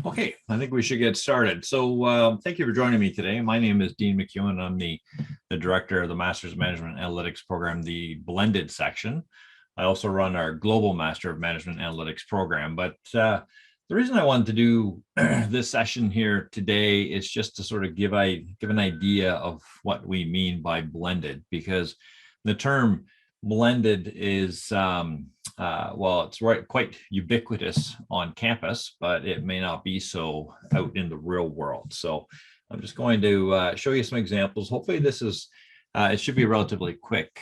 Okay, I think we should get started. So thank you for joining me today. My name is Dean McEwan. I'm the director of the Master's of Management Analytics program, the blended section. I also run our Global Master of Management Analytics program. But the reason I wanted to do this session here today is just to sort of give an idea of what we mean by blended, because the term blended is well, it's quite ubiquitous on campus, but it may not be so out in the real world. So I'm just going to show you some examples. Hopefully this is, it should be a relatively quick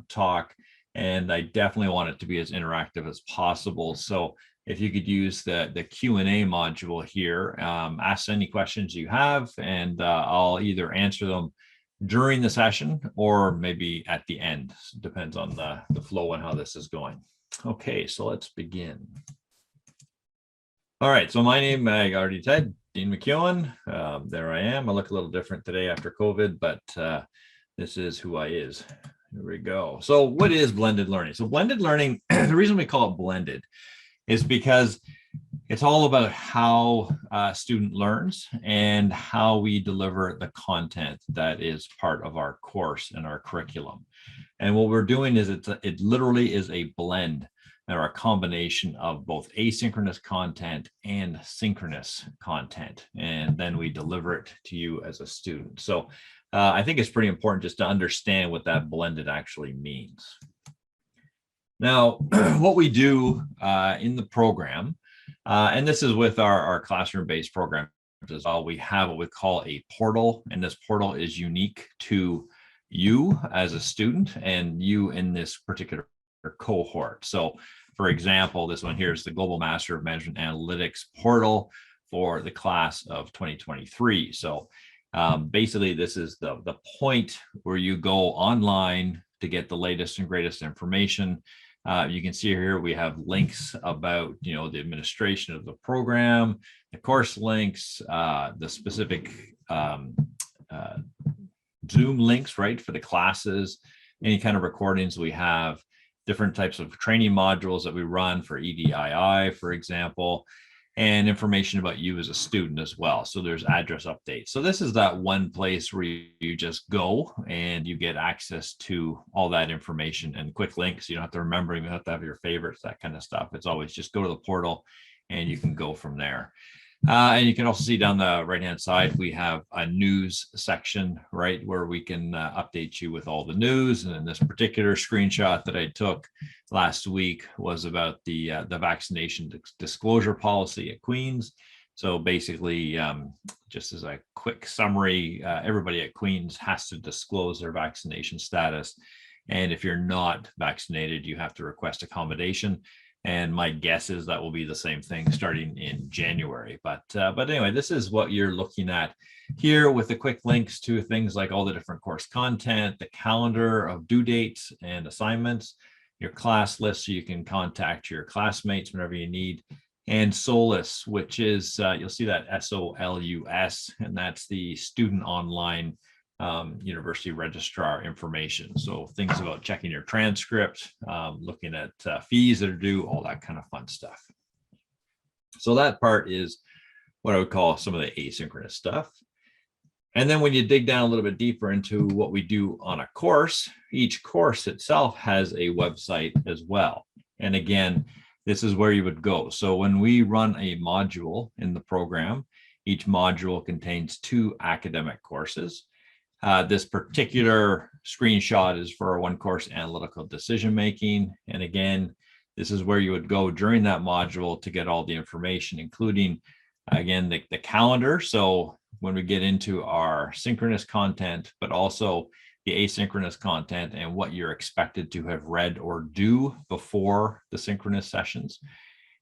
talk, and I definitely want it to be as interactive as possible. So if you could use the Q&A module here, ask any questions you have, and I'll either answer them during the session or maybe at the end. Depends on the flow and how this is going. Okay, so let's begin. All right, so my name, I already said, Dean McEwan. There I am. I look a little different today after COVID, but this is who I is. Here we go. So what is blended learning? So blended learning, the reason we call it blended is because it's all about how a student learns and how we deliver the content that is part of our course and our curriculum. And what we're doing is it literally is a blend or a combination of both asynchronous content and synchronous content. And then we deliver it to you as a student. So I think it's pretty important just to understand what that blended actually means. Now, what we do in the program, and this is with our classroom-based program as well, we have what we call a portal, and this portal is unique to you as a student and you in this particular cohort. So for example, this one here is the Global Master of Management Analytics portal for the class of 2023. So basically this is the point where you go online to get the latest and greatest information. You can see here we have links about, the administration of the program, the course links, the specific Zoom links, right, for the classes, any kind of recordings we have, different types of training modules that we run for EDII, for example, and information about you as a student as well. So there's address updates. So this is that one place where you just go and you get access to all that information and quick links. You don't have to remember, you don't have to have your favorites, that kind of stuff. It's always just go to the portal and you can go from there. And you can also see down the right-hand side, we have a news section, right, where we can update you with all the news. And in this particular screenshot that I took last week was about the vaccination disclosure policy at Queen's. So basically, just as a quick summary, everybody at Queen's has to disclose their vaccination status. And if you're not vaccinated, you have to request accommodation. And my guess is that will be the same thing starting in January. But anyway, this is what you're looking at here with the quick links to things like all the different course content, the calendar of due dates and assignments, your class list so you can contact your classmates whenever you need, and SOLUS, which is, you'll see that SOLUS, and that's the student online university registrar information. So things about checking your transcript, looking at fees that are due, all that kind of fun stuff. So that part is what I would call some of the asynchronous stuff. And then when you dig down a little bit deeper into what we do on a course, each course itself has a website as well. And again, this is where you would go. So when we run a module in the program, each module contains 2 academic courses. This particular screenshot is for our one course, Analytical Decision Making. And again, this is where you would go during that module to get all the information, including, again, the calendar. So when we get into our synchronous content, but also the asynchronous content and what you're expected to have read or do before the synchronous sessions.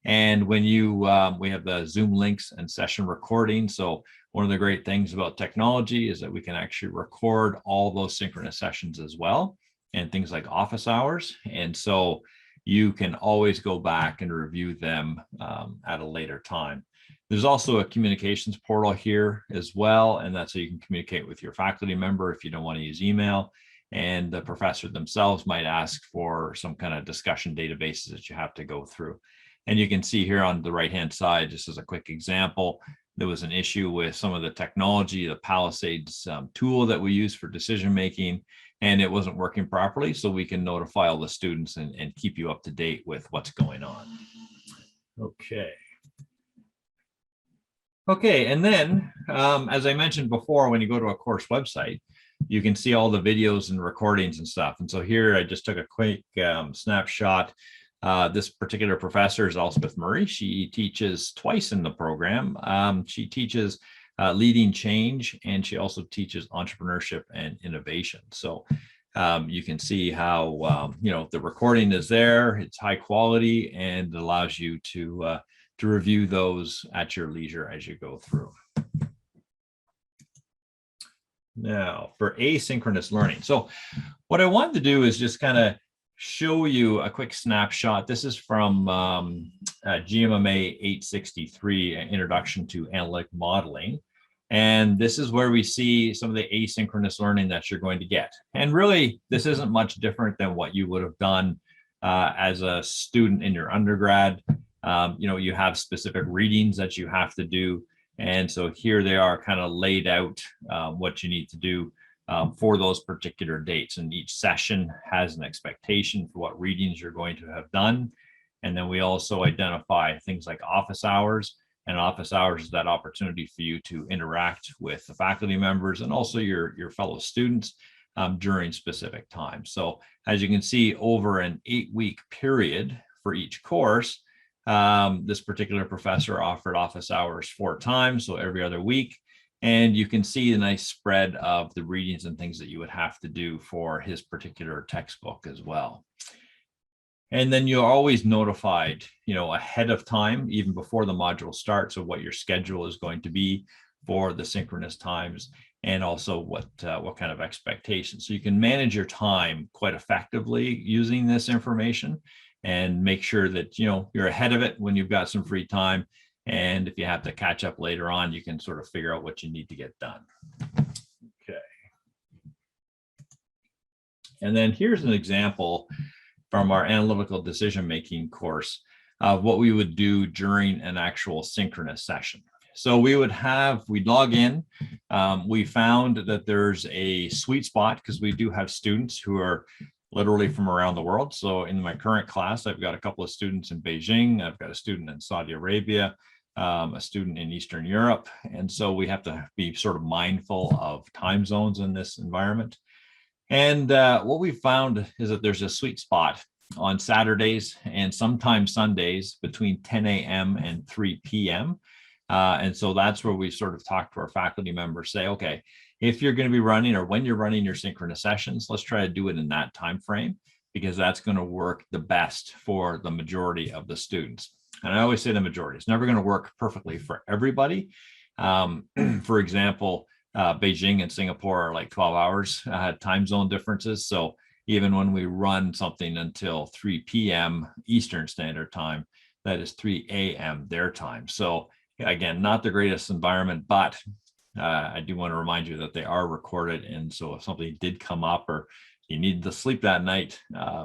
And when we have the Zoom links and session recording. So one of the great things about technology is that we can actually record all those synchronous sessions as well, and things like office hours. And so you can always go back and review them at a later time. There's also a communications portal here as well, and that's how you can communicate with your faculty member if you don't want to use email. And the professor themselves might ask for some kind of discussion databases that you have to go through. And you can see here on the right-hand side, just as a quick example, there was an issue with some of the technology, the Palisades tool that we use for decision-making, and it wasn't working properly. So we can notify all the students and keep you up to date with what's going on. Okay. Okay, and then, as I mentioned before, when you go to a course website, you can see all the videos and recordings and stuff. And so here I just took a quick snapshot. This particular professor is Elspeth Murray. She teaches twice in the program. She teaches leading change, and she also teaches entrepreneurship and innovation. So you can see how, the recording is there, it's high quality, and it allows you to review those at your leisure as you go through. Now, for asynchronous learning. So what I wanted to do is just kind of show you a quick snapshot. This is from GMMA 863, Introduction to Analytic Modeling. And this is where we see some of the asynchronous learning that you're going to get. And really, this isn't much different than what you would have done as a student in your undergrad. You have specific readings that you have to do. And so here they are kind of laid out what you need to do for those particular dates. And each session has an expectation for what readings you're going to have done. And then we also identify things like office hours. And office hours is that opportunity for you to interact with the faculty members and also your fellow students during specific times. So as you can see, over an 8-week period for each course, this particular professor offered office hours 4 times, so every other week. And you can see the nice spread of the readings and things that you would have to do for his particular textbook as well. And then you're always notified, ahead of time, even before the module starts, of what your schedule is going to be for the synchronous times, and also what kind of expectations. So you can manage your time quite effectively using this information, and make sure that you're ahead of it when you've got some free time. And if you have to catch up later on, you can sort of figure out what you need to get done. Okay. And then here's an example from our analytical decision-making course of what we would do during an actual synchronous session. So we'd log in. We found that there's a sweet spot because we do have students who are literally from around the world. So in my current class, I've got a couple of students in Beijing. I've got a student in Saudi Arabia, a student in Eastern Europe. And so we have to be sort of mindful of time zones in this environment. And what we found is that there's a sweet spot on Saturdays and sometimes Sundays between 10 a.m. and 3 p.m. And so that's where we sort of talk to our faculty members, say, okay, if you're going to be running, or when you're running your synchronous sessions, let's try to do it in that time frame, because that's going to work the best for the majority of the students. And I always say the majority. It's never going to work perfectly for everybody. For example, Beijing and Singapore are like 12 hours time zone differences. So even when we run something until 3 p.m. Eastern Standard Time, that is 3 a.m. their time. So again, not the greatest environment, but I do want to remind you that they are recorded. And so if something did come up or you need to sleep that night,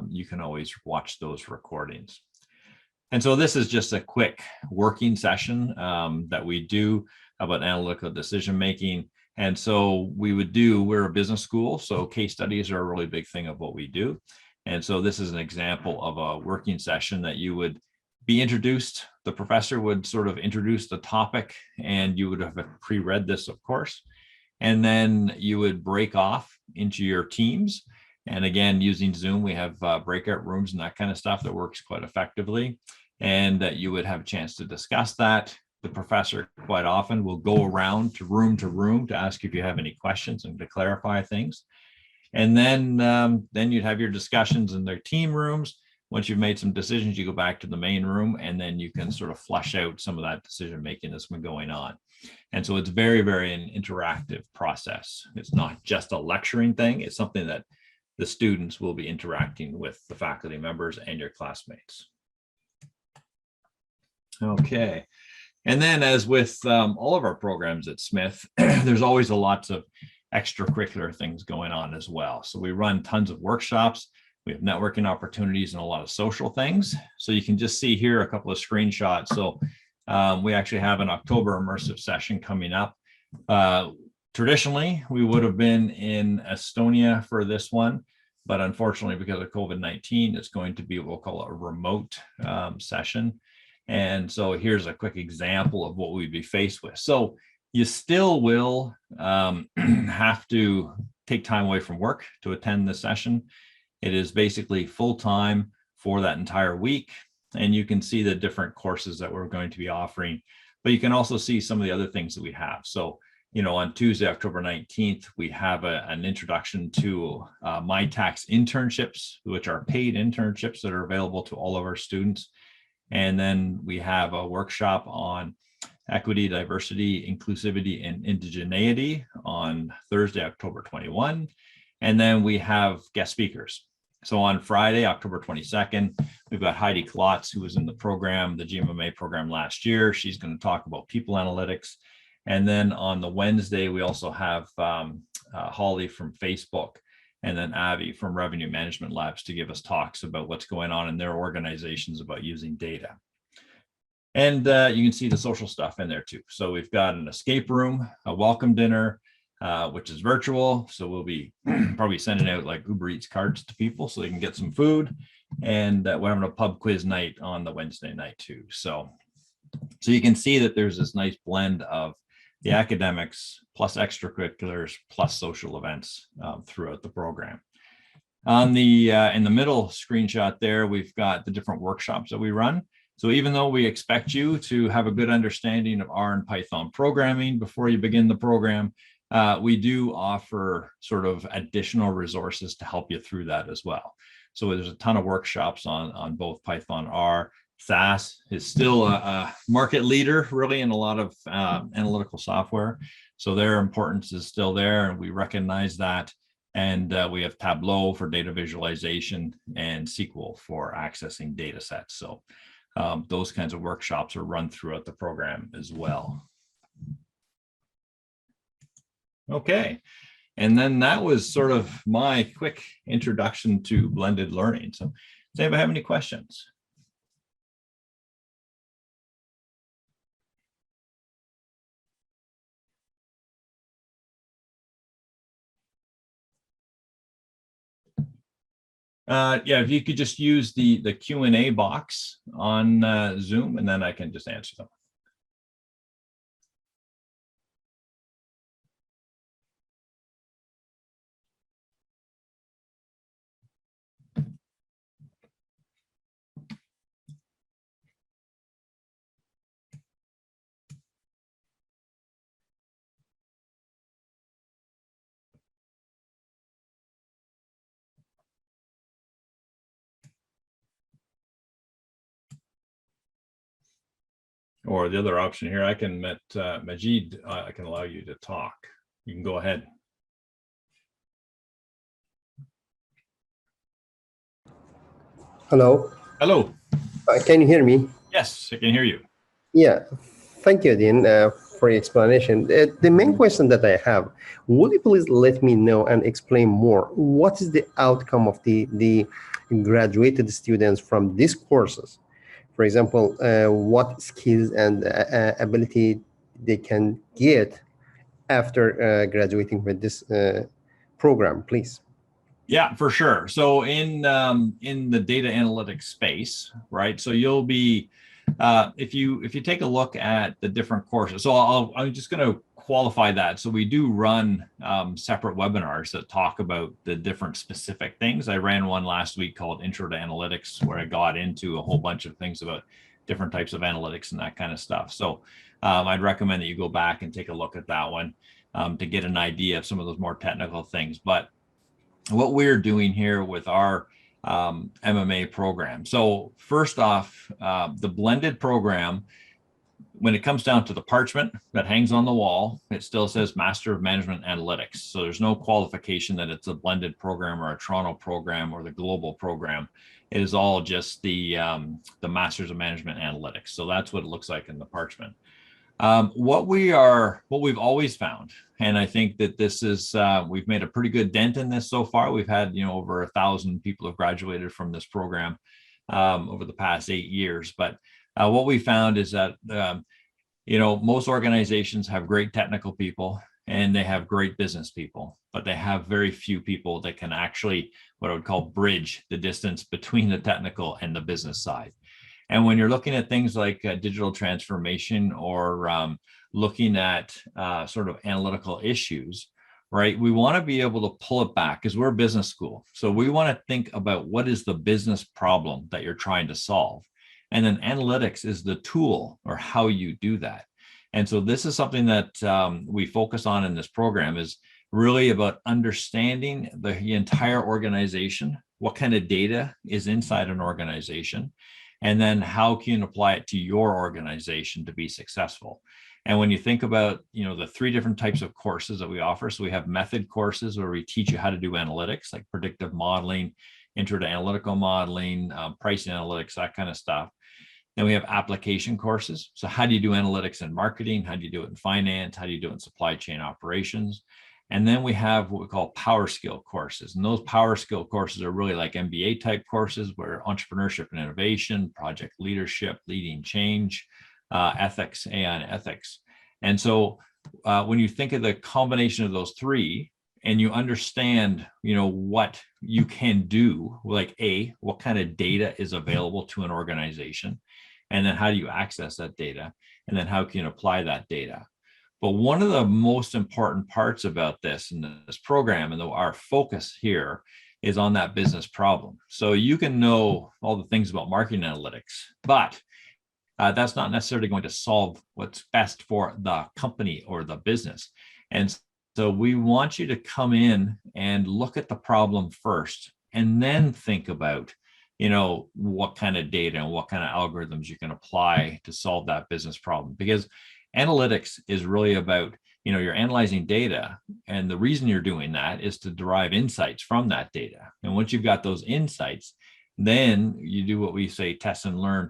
you can always watch those recordings. And so this is just a quick working session that we do about analytical decision making. And so we're a business school, so case studies are a really big thing of what we do. And so this is an example of a working session that you would be introduced. The professor would sort of introduce the topic, and you would have pre-read this, of course. And then you would break off into your teams. And again, using Zoom, we have breakout rooms and that kind of stuff that works quite effectively. And that you would have a chance to discuss that. The professor quite often will go around to room to ask if you have any questions and to clarify things. And then you'd have your discussions in their team rooms. Once you've made some decisions, you go back to the main room, and then you can sort of flush out some of that decision making that's been going on. And so it's very, very an interactive process. It's not just a lecturing thing. It's something that the students will be interacting with the faculty members and your classmates. Okay. And then, as with all of our programs at Smith, there's always lots of extracurricular things going on as well. So we run tons of workshops. We have networking opportunities and a lot of social things. So you can just see here a couple of screenshots. So we actually have an October immersive session coming up. Traditionally, we would have been in Estonia for this one, but unfortunately, because of COVID-19, it's going to be what we'll call a remote session. And so here's a quick example of what we'd be faced with. So you still will have to take time away from work to attend the session. It is basically full-time for that entire week. And you can see the different courses that we're going to be offering, but you can also see some of the other things that we have. So, you know, on Tuesday, October 19th, we have an introduction to My Tax internships, which are paid internships that are available to all of our students. And then we have a workshop on equity, diversity, inclusivity, and indigeneity on Thursday, October 21. And then we have guest speakers. So on Friday, October 22nd, we've got Heidi Klotz, who was in the program, the GMMA program last year. She's going to talk about people analytics. And then on the Wednesday, we also have Holly from Facebook, and then Avi from Revenue Management Labs to give us talks about what's going on in their organizations about using data. And you can see the social stuff in there too. So we've got an escape room, a welcome dinner, which is virtual. So we'll be probably sending out like Uber Eats cards to people so they can get some food. And we're having a pub quiz night on the Wednesday night too. So you can see that there's this nice blend of the academics plus extracurriculars plus social events throughout the program. On the in the middle screenshot there, we've got the different workshops that we run. So even though we expect you to have a good understanding of R and Python programming before you begin the program, we do offer sort of additional resources to help you through that as well. So there's a ton of workshops on both Python, R. SAS is still a market leader really in a lot of analytical software. So their importance is still there, and we recognize that. And we have Tableau for data visualization and SQL for accessing data sets. So those kinds of workshops are run throughout the program as well. Okay, and then that was sort of my quick introduction to blended learning. So does anybody have any questions? Yeah, if you could just use the Q&A box on Zoom, and then I can just answer them. Or the other option here, I can met Majid, I can allow you to talk. You can go ahead. Hello. Hello. Can you hear me? Yes, I can hear you. Yeah. Thank you, Dean, for your explanation. The main question that I have, would you please let me know and explain more? What is the outcome of the graduated students from these courses? For example, what skills and ability they can get after graduating with this program, please? Yeah, for sure. So in the data analytics space, right? So you'll be if you take a look at the different courses. So I'm just going to qualify that. So we do run separate webinars that talk about the different specific things. I ran one last week called Intro to Analytics, where I got into a whole bunch of things about different types of analytics and that kind of stuff. So I'd recommend that you go back and take a look at that one to get an idea of some of those more technical things. But what we're doing here with our MMA program. So first off, the blended program, when it comes down to the parchment that hangs on the wall, it still says Master of Management Analytics. So there's no qualification that it's a blended program or a Toronto program or the global program. It is all just the Masters of Management Analytics. So that's what it looks like in the parchment. What we've always found, and I think that this is, we've made a pretty good dent in this so far. We've had, over 1,000 people have graduated from this program over the past 8 years. But what we found is that, most organizations have great technical people and they have great business people, but they have very few people that can actually, what I would call, bridge the distance between the technical and the business side. And when you're looking at things like digital transformation or looking at sort of analytical issues, right? We want to be able to pull it back because we're a business school. So we want to think about what is the business problem that you're trying to solve. And then analytics is the tool or how you do that. And so this is something that we focus on in this program, is really about understanding the entire organization, what kind of data is inside an organization, and then how can you apply it to your organization to be successful. And when you think about, the 3 different types of courses that we offer, so we have method courses where we teach you how to do analytics, like predictive modeling, intro to analytical modeling, pricing analytics, that kind of stuff. Then we have application courses. So how do you do analytics in marketing? How do you do it in finance? How do you do it in supply chain operations? And then we have what we call power skill courses. And those power skill courses are really like MBA type courses, where entrepreneurship and innovation, project leadership, leading change, ethics, AI and ethics. And so when you think of the combination of those 3, and you understand, what you can do, like what kind of data is available to an organization, and then how do you access that data, and then how can you apply that data. But one of the most important parts about this and this program, and our focus here, is on that business problem. So you can know all the things about marketing analytics, but that's not necessarily going to solve what's best for the company or the business. And so we want you to come in and look at the problem first, and then think about, what kind of data and what kind of algorithms you can apply to solve that business problem. Because analytics is really about, you're analyzing data, and the reason you're doing that is to derive insights from that data. And once you've got those insights, then you do what we say, test and learn,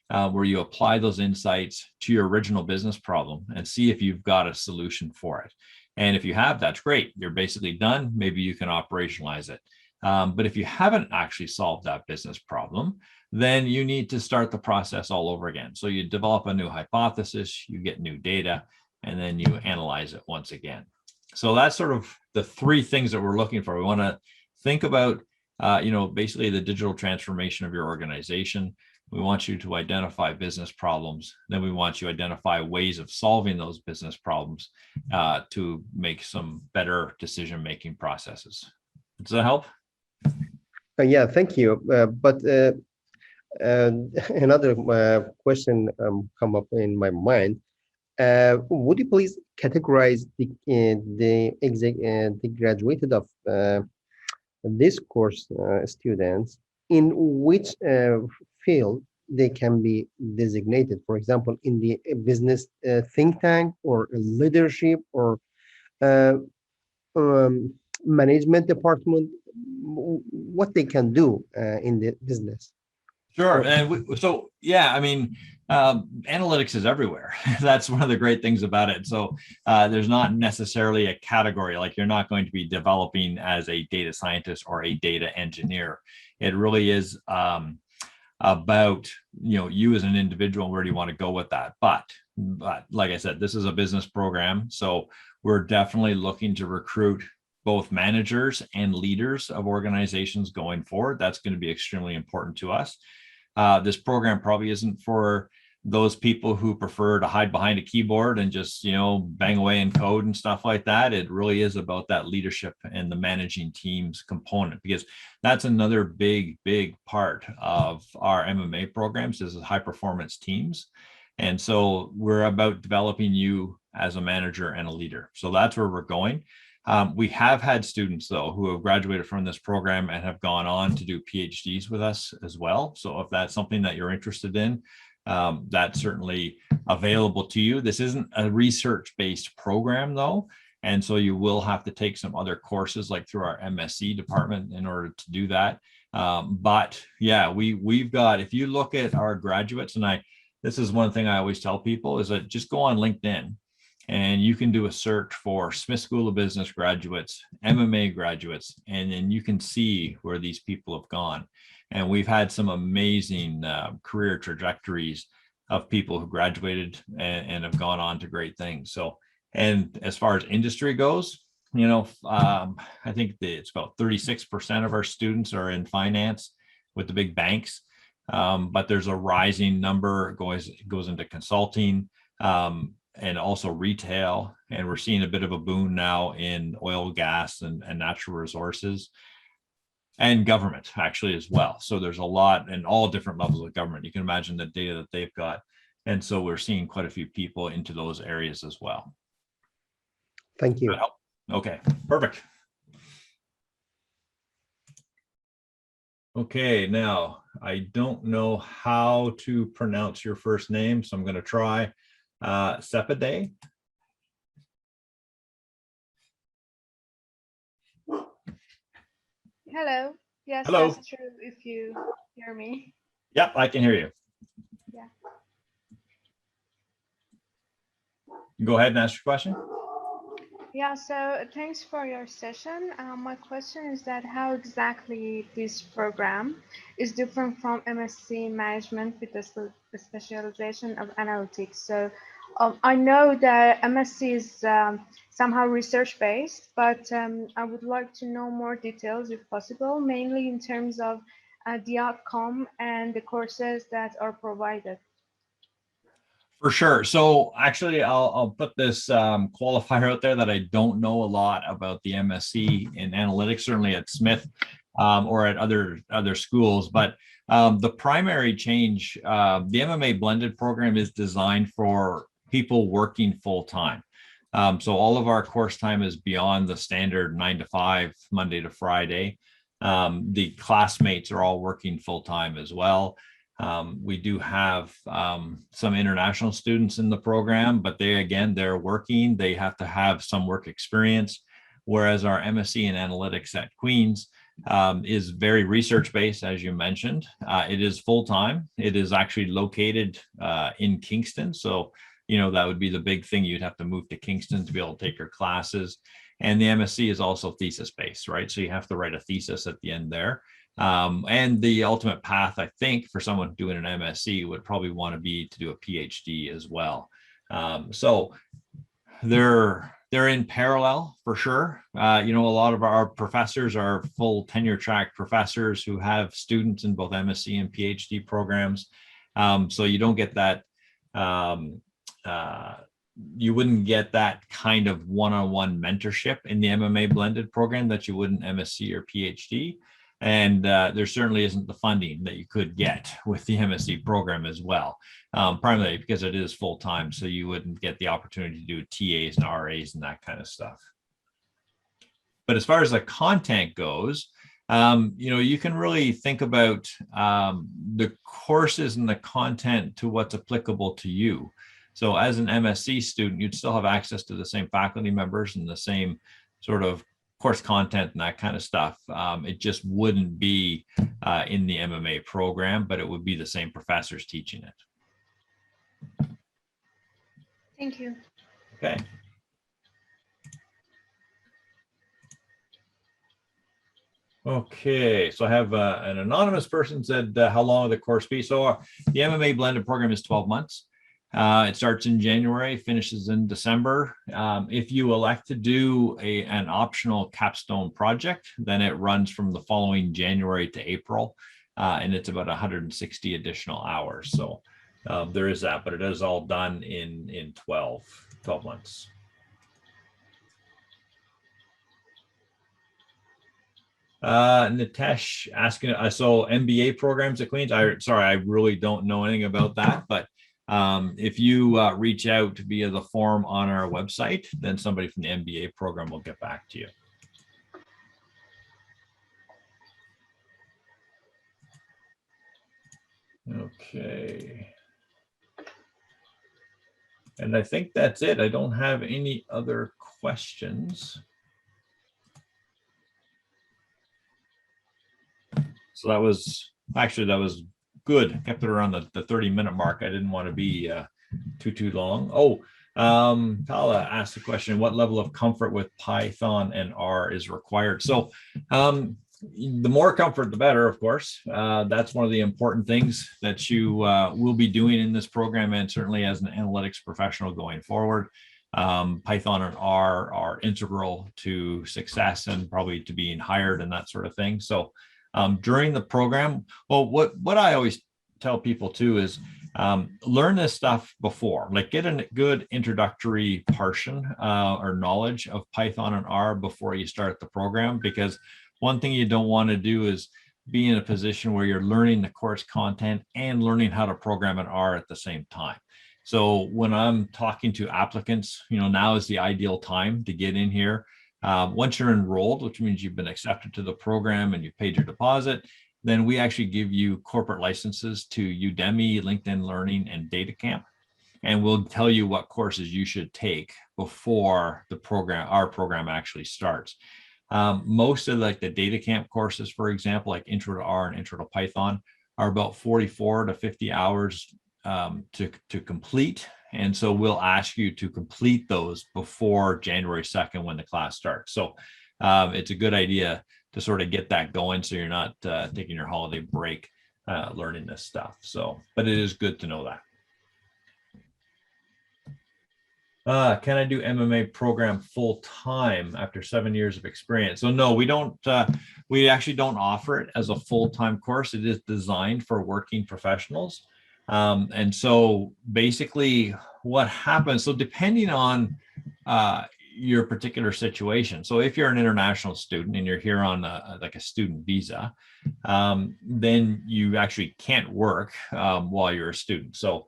where you apply those insights to your original business problem and see if you've got a solution for it. And if you have, that's great. You're basically done. Maybe you can operationalize it. But if you haven't actually solved that business problem, then you need to start the process all over again. So you develop a new hypothesis, you get new data, and then you analyze it once again. So that's sort of the 3 things that we're looking for. We want to think about, basically the digital transformation of your organization. We want you to identify business problems. Then we want you to identify ways of solving those business problems to make some better decision-making processes. Does that help? Yeah, thank you. But another question come up in my mind. Would you please categorize the graduated of this course students in which field they can be designated? For example, in the business think tank, or leadership, or management department, what they can do in the business? Sure. And analytics is everywhere. That's one of the great things about it. So there's not necessarily a category, like you're not going to be developing as a data scientist or a data engineer. It really is about, you as an individual, where do you want to go with that? But like I said, this is a business program. So we're definitely looking to recruit both managers and leaders of organizations going forward. That's going to be extremely important to us. This program probably isn't for those people who prefer to hide behind a keyboard and just, bang away in code and stuff like that. It really is about that leadership and the managing teams component, because that's another big part of our MMA programs, is high performance teams. And so we're about developing you as a manager and a leader. So that's where we're going. We have had students, though, who have graduated from this program and have gone on to do PhDs with us as well. So if that's something that you're interested in, that's certainly available to you. This isn't a research-based program, though. And so you will have to take some other courses, like through our MSc department, in order to do that. But yeah, we've got, if you look at our graduates, and this is one thing I always tell people is that just go on LinkedIn and you can do a search for Smith School of Business graduates, MMA graduates, and then you can see where these people have gone. And we've had some amazing career trajectories of people who graduated and have gone on to great things. So, and as far as industry goes, I think it's about 36% of our students are in finance with the big banks. But there's a rising number goes into consulting and also retail. And we're seeing a bit of a boom now in oil, gas, and natural resources, and government actually as well. So there's a lot in all different levels of government. You can imagine the data that they've got. And so we're seeing quite a few people into those areas as well. Thank you. Okay, perfect. Okay, now I don't know how to pronounce your first name, so I'm going to try Sepide. Hello. Yes, Hello. that's true if you hear me. Yep, I can hear you. Yeah. Go ahead and ask your question. Yeah, so thanks for your session. My question is that how exactly this program is different from MSc Management with the specialization of analytics. So I know that MSc is somehow research-based, but I would like to know more details if possible, mainly in terms of the outcome and the courses that are provided. For sure. So actually, I'll put this qualifier out there that I don't know a lot about the MSc in analytics, certainly at Smith or at other schools. But the primary change, the MMA blended program is designed for people working full time. So all of our course time is beyond the standard 9 to 5, Monday to Friday. The classmates are all working full time as well. We do have some international students in the program, but they're working. They have to have some work experience, whereas our MSc in analytics at Queen's is very research-based, as you mentioned. It is full-time. It is actually located in Kingston. So, that would be the big thing. You'd have to move to Kingston to be able to take your classes. And the MSc is also thesis-based, right? So you have to write a thesis at the end there. And the ultimate path, I think, for someone doing an MSc would probably want to be to do a PhD as well. So they're in parallel for sure. A lot of our professors are full tenure track professors who have students in both MSc and PhD programs. So you don't get that. You wouldn't get that kind of one-on-one mentorship in the MMA blended program that you would in MSc or PhD. And there certainly isn't the funding that you could get with the MSc program as well, primarily because it is full-time. So you wouldn't get the opportunity to do TAs and RAs and that kind of stuff. But as far as the content goes, you can really think about the courses and the content to what's applicable to you. So as an MSc student, you'd still have access to the same faculty members and the same sort of course content and that kind of stuff. It just wouldn't be in the MMA program, but it would be the same professors teaching it. Thank you. Okay. Okay, so I have an anonymous person said, how long will the course be? So the MMA blended program is 12 months. It starts in January, finishes in December. If you elect to do an optional capstone project, then it runs from the following January to April, and it's about 160 additional hours. So there is that, but it is all done in 12 months. Nitesh asking, so MBA programs at Queen's. Sorry, I really don't know anything about that, but if you reach out via the form on our website, then somebody from the MBA program will get back to you. Okay. And I think that's it. I don't have any other questions. So that was good. Kept it around the 30-minute mark. I didn't want to be too long. Paula asked the question, what level of comfort with Python and R is required? So the more comfort, the better, of course. That's one of the important things that you will be doing in this program, and certainly as an analytics professional going forward. Python and R are integral to success and probably to being hired and that sort of thing. So during the program, well, what I always tell people too is learn this stuff before, like get a good introductory portion or knowledge of Python and R before you start the program, because one thing you don't want to do is be in a position where you're learning the course content and learning how to program in R at the same time. So when I'm talking to applicants, now is the ideal time to get in here. Once you're enrolled, which means you've been accepted to the program and you've paid your deposit, then we actually give you corporate licenses to Udemy, LinkedIn Learning, and DataCamp. And we'll tell you what courses you should take before our program actually starts. Most of like the DataCamp courses, for example, like Intro to R and Intro to Python, are about 44 to 50 hours to complete. And so we'll ask you to complete those before January 2nd when the class starts. So it's a good idea to sort of get that going so you're not taking your holiday break learning this stuff. So, but it is good to know that. Can I do MMA program full time after 7 years of experience? So no, we don't. We actually don't offer it as a full-time course. It is designed for working professionals. And so basically what happens, so depending on your particular situation. So if you're an international student and you're here on like a student visa, then you actually can't work while you're a student. So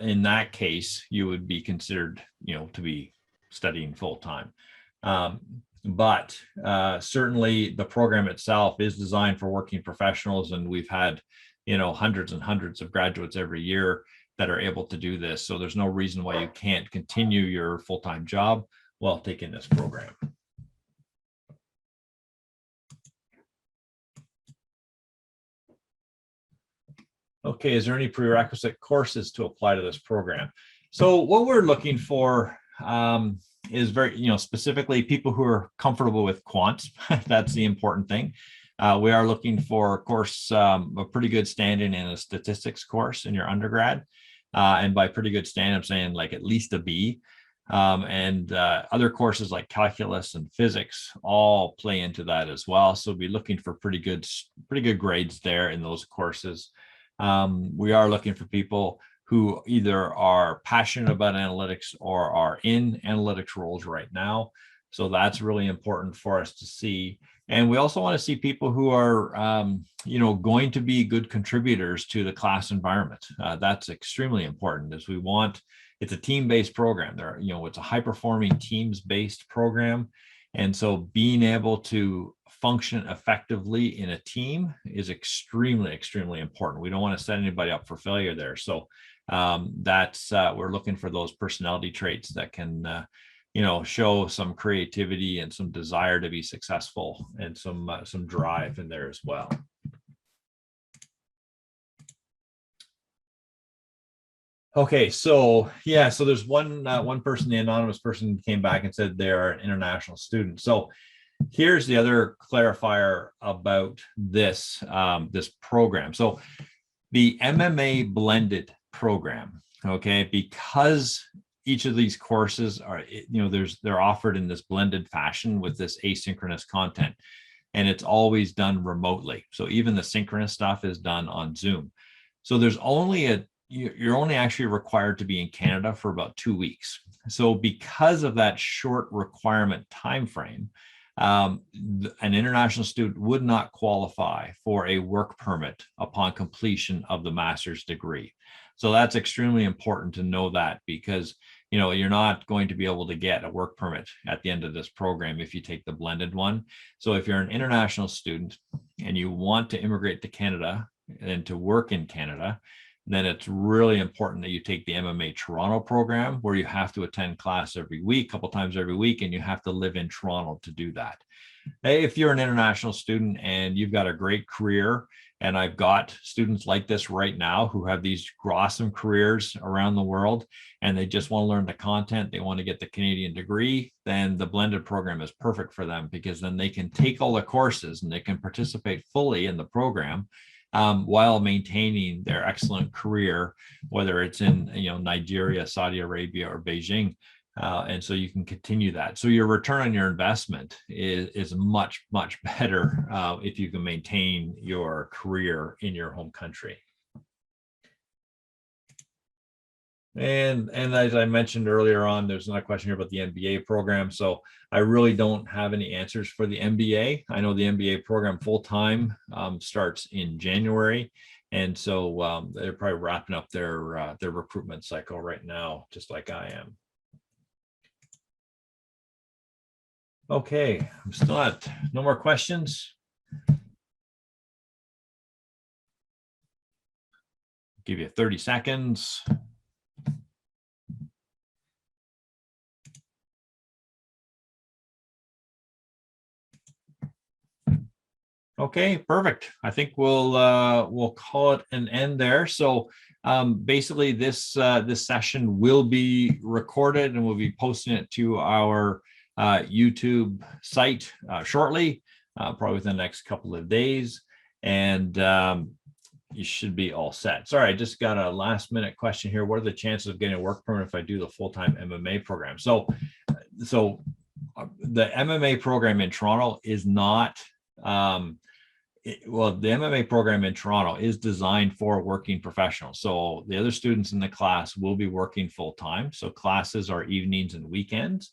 in that case, you would be considered, to be studying full time. But certainly the program itself is designed for working professionals, and we've had, hundreds and hundreds of graduates every year that are able to do this. So there's no reason why you can't continue your full-time job while taking this program. Okay, is there any prerequisite courses to apply to this program? So what we're looking for is very, specifically people who are comfortable with quants. That's the important thing. We are looking for, of course, a pretty good standing in a statistics course in your undergrad. And by pretty good standing, I'm saying like at least a B. And other courses like calculus and physics all play into that as well. So we'll be looking for pretty good grades there in those courses. We are looking for people who either are passionate about analytics or are in analytics roles right now. So that's really important for us to see. And we also want to see people who are, going to be good contributors to the class environment. That's extremely important, as we want. It's a team-based program. It's a high-performing teams-based program. And so being able to function effectively in a team is extremely, extremely important. We don't want to set anybody up for failure there. So we're looking for those personality traits that can, show some creativity and some desire to be successful, and some drive in there as well. Okay, so yeah, so there's one person, the anonymous person, came back and said they're an international student. So here's the other clarifier about this this program. So the MMA blended program, okay, because each of these courses are, they're offered in this blended fashion with this asynchronous content, and it's always done remotely. So even the synchronous stuff is done on Zoom. So there's you're only actually required to be in Canada for about 2 weeks. So because of that short requirement time frame, an international student would not qualify for a work permit upon completion of the master's degree. So that's extremely important to know that, because you're not going to be able to get a work permit at the end of this program if you take the blended one. So if you're an international student and you want to immigrate to Canada and to work in Canada, then it's really important that you take the MMA Toronto program, where you have to attend class every week, a couple times every week, and you have to live in Toronto to do that. If you're an international student and you've got a great career, and I've got students like this right now who have these awesome careers around the world, and they just want to learn the content, they want to get the Canadian degree, then the blended program is perfect for them, because then they can take all the courses and they can participate fully in the program while maintaining their excellent career, whether it's in Nigeria, Saudi Arabia, or Beijing. And so you can continue that. So your return on your investment is much, much better if you can maintain your career in your home country. And as I mentioned earlier on, there's another question here about the MBA program. So I really don't have any answers for the MBA. I know the MBA program full-time starts in January. And so they're probably wrapping up their recruitment cycle right now, just like I am. Okay, I'm still at no more questions. Give you 30 seconds. Okay, perfect. I think we'll call it an end there. So basically this session will be recorded, and we'll be posting it to our YouTube site shortly, probably within the next couple of days, and you should be all set. Sorry, I just got a last minute question here. What are the chances of getting a work permit if I do the full-time MMA program? So the MMA program in Toronto is not, well, the MMA program in Toronto is designed for working professionals. So the other students in the class will be working full-time. So classes are evenings and weekends.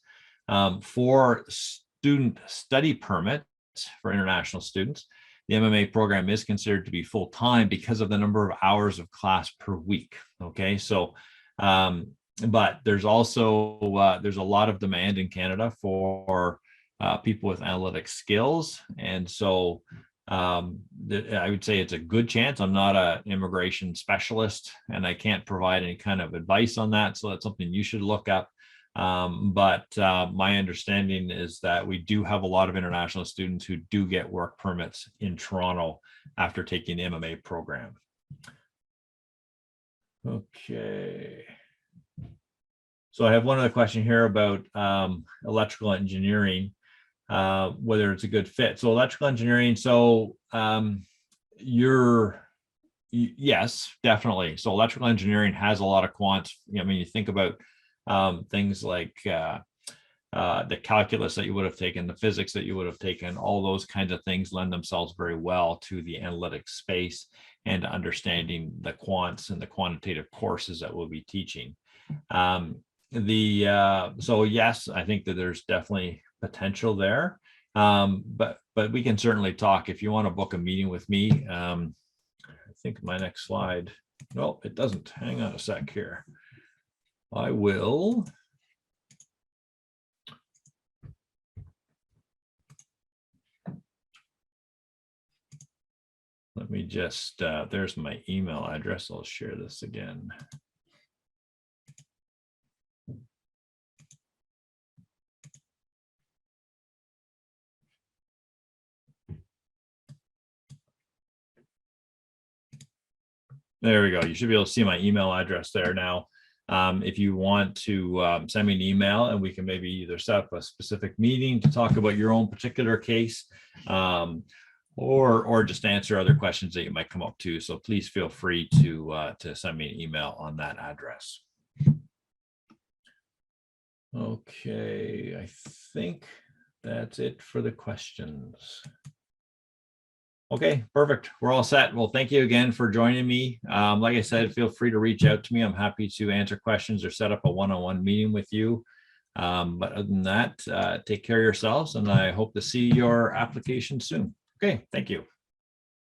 For student study permits for international students, the MMA program is considered to be full-time because of the number of hours of class per week. Okay, so but there's also there's a lot of demand in Canada for people with analytic skills, and so I would say it's a good chance. I'm not an immigration specialist, and I can't provide any kind of advice on that, so that's something you should look up. But my understanding is that we do have a lot of international students who do get work permits in Toronto after taking the MMA program. Okay. So I have one other question here about electrical engineering, whether it's a good fit. So electrical engineering, so yes, definitely. So electrical engineering has a lot of quants. I mean, you think about things like the calculus that you would have taken, the physics that you would have taken, all those kinds of things lend themselves very well to the analytics space and to understanding the quants and the quantitative courses that we'll be teaching. So yes, I think that there's definitely potential there, but we can certainly talk if you want to book a meeting with me. I think my next slide, no, it doesn't. Hang on a sec here. I will. Let me just, there's my email address. I'll share this again. There we go. You should be able to see my email address there now. If you want to send me an email, and we can maybe either set up a specific meeting to talk about your own particular case, or just answer other questions that you might come up to. So please feel free to send me an email on that address. Okay, I think that's it for the questions. Okay, perfect. We're all set. Well, thank you again for joining me. Like I said, feel free to reach out to me. I'm happy to answer questions or set up a one-on-one meeting with you. But other than that, take care of yourselves, and I hope to see your application soon. Okay, thank you.